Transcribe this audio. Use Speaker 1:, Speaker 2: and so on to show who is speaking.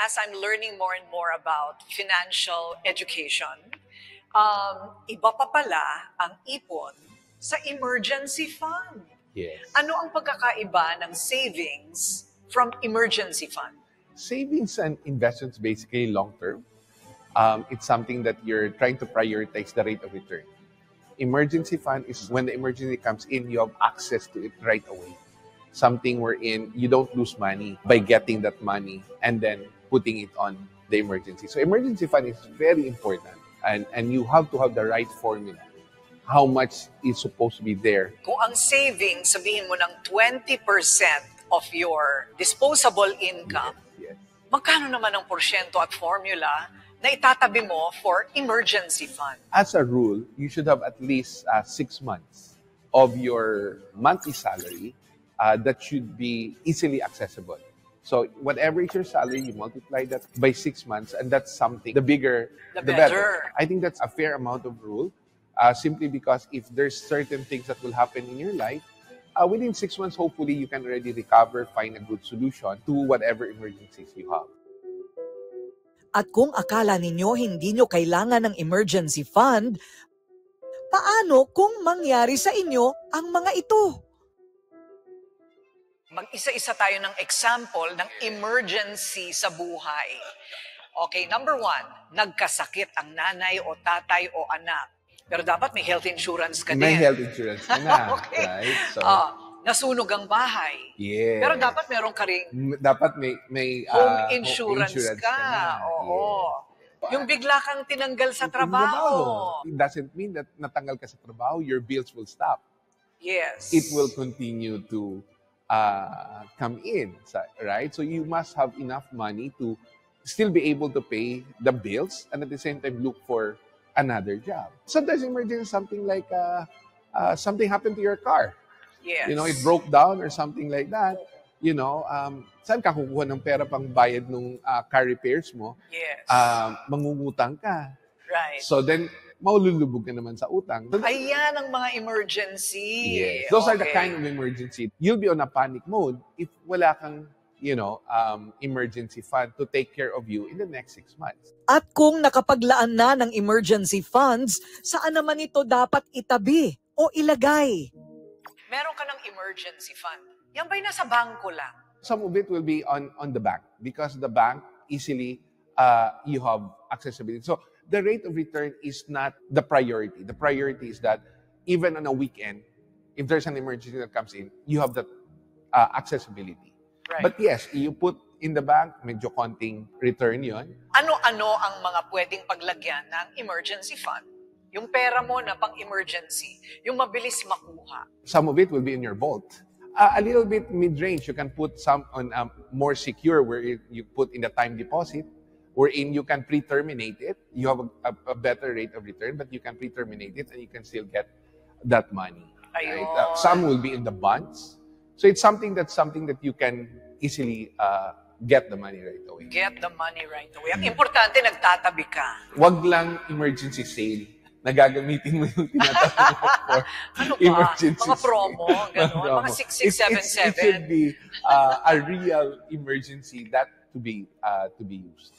Speaker 1: as I'm learning more and more about financial education, iba pa pala ang ipon sa emergency fund.
Speaker 2: Yes.
Speaker 1: Ano ang pagkakaiba ng savings from emergency fund?
Speaker 2: Savings and investments basically long-term. It's something that you're trying to prioritize the rate of return. Emergency fund is when the emergency comes in, you have access to it right away. Something wherein you don't lose money by getting that money and then putting it on the emergency. So emergency fund is very important, and you have to have the right formula. How much is supposed to be there.
Speaker 1: Kung ang savings, sabihin mo ng 20% of your disposable income,
Speaker 2: Yes.
Speaker 1: magkano naman ang porsyento at formula na itatabi mo for emergency fund?
Speaker 2: As a rule, you should have at least 6 months of your monthly salary that should be easily accessible. So whatever is your salary, you multiply that by 6 months, and that's something, the bigger, the better. I think that's a fair amount of rule, simply because if there's certain things that will happen in your life, within 6 months, hopefully, you can already recover, find a good solution to whatever emergencies you have.
Speaker 3: At kung akala ninyo hindi nyo kailangan ng emergency fund, paano kung mangyari sa inyo ang mga ito?
Speaker 1: Mag-isa-isa tayo ng example ng emergency sa buhay. Okay, number 1, nagkasakit ang nanay o tatay o anak. Pero dapat may health insurance ka din.
Speaker 2: May health insurance ka na,
Speaker 1: okay.
Speaker 2: right? So,
Speaker 1: nasunog ang bahay.
Speaker 2: yes.
Speaker 1: Pero dapat meron ka ring
Speaker 2: Dapat may
Speaker 1: home insurance ka.
Speaker 2: na.
Speaker 1: Oo.
Speaker 2: Yes.
Speaker 1: Yung bigla kang tinanggal sa trabaho.
Speaker 2: It doesn't mean that natanggal ka sa trabaho, your bills will stop.
Speaker 1: Yes.
Speaker 2: It will continue to come in, right? So you must have enough money to still be able to pay the bills and at the same time look for another job. Sometimes emergency, something like something happened to your car.
Speaker 1: Yes.
Speaker 2: You know, it broke down or something like that. You know, saan ka kukuha ng pera pang bayad ng car repairs mo?
Speaker 1: Yes.
Speaker 2: Mangungutang ka.
Speaker 1: Right.
Speaker 2: So then, maululubog ka naman sa utang.
Speaker 1: Ayan ang mga emergency.
Speaker 2: Yes. Those are the kind of emergency. You'll be on a panic mode if wala kang, emergency fund to take care of you in the next 6 months.
Speaker 3: At kung nakapaglaan na ng emergency funds, saan naman ito dapat itabi o ilagay?
Speaker 1: Meron ka ng emergency fund. Yan ba'y nasa bangko lang?
Speaker 2: Some of it will be on the bank because the bank easily you have accessibility. So the rate of return is not the priority. The priority is that even on a weekend, if there's an emergency that comes in, you have that accessibility.
Speaker 1: Right.
Speaker 2: But yes, you put in the bank, medyo konting return yon.
Speaker 1: Ano-ano ang mga pwedeng paglagyan ng emergency fund? Yung pera mo na pang-emergency, yung mabilis makuha.
Speaker 2: Some of it will be in your vault. A little bit mid-range, you can put some on more secure where you put in the time deposit, wherein you can pre-terminate it. You have a better rate of return, but you can pre-terminate it and you can still get that money. Right? Some will be in the bonds. So it's something that you can easily get the money right away.
Speaker 1: Get the money right away. Ang importante, nagtatabi ka.
Speaker 2: Wag lang emergency sale na gagamitin mo yung tinatawag mo for emergency
Speaker 1: Mga promo, gano'n. Mga 6677.
Speaker 2: It should be a real emergency that to be used.